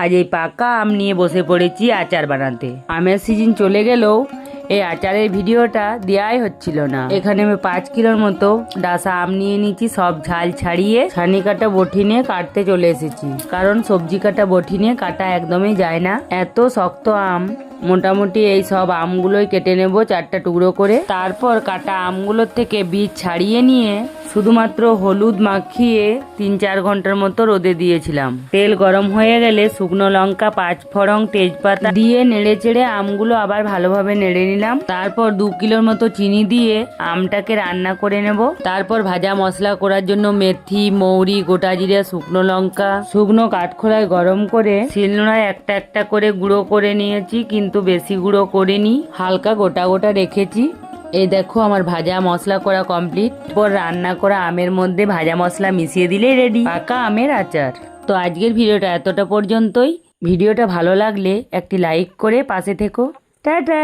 আজ এই পাকা আম নিয়ে বসে পড়েছি আচার বানাতে। আমের সিজন চলে গেলেও এই আচারের ভিডিওটা দেওয়াই হচ্ছিল না। এখানে আমি 5 কিলোর মতো ডাসা আম নিয়ে নিয়েছি, সব ঝাল ছাড়িয়ে ছানি কাটা বটি নিয়ে কাটতে চলে এসেছি, কারণ সবজি কাটা বটি নিয়ে কাটা একদমই যায় না, এত শক্ত আম। মোটামুটি এই সব আমগুলোই কেটে নেব 4টা টুকরো করে। তারপর কাটা আমগুলোর থেকে বীজ ছাড়িয়ে নিয়ে শুধুমাত্র হলুদ মাখিয়ে 3-4 ঘন্টার মতো রোদে দিয়েছিলাম। তেল গরম হয়ে গেলে শুকনো লঙ্কা, 5 ফোড়ন, তেজপাতা দিয়ে নেড়ে চেড়ে আমগুলো আবার ভালোভাবে নেড়ে নিলাম। তারপর 2 কিলোর মতো চিনি দিয়ে আমটাকে রান্না করে নেব। তারপর ভাজা মশলা করার জন্য মেথি, মৌরি, গোটা জিরে, শুকনো লঙ্কা শুকনো কাঠখোলায় গরম করে শিলনোড়ায় একটা একটা করে গুঁড়ো করে নিয়েছি, কিন্তু বেশি গুঁড়ো করিনি, হালকা গোটা গোটা রেখেছি। এই দেখো আমার ভাজা মশলা করা কমপ্লিট। পর রান্না করা আমের মধ্যে ভাজা মশলা মিশিয়ে দিলেই রেডি পাকা আমের আচার। তো আজকের ভিডিওটা এতটা পর্যন্তই। ভিডিওটা ভালো লাগলে একটি লাইক করে পাশে থেকো। টাটা।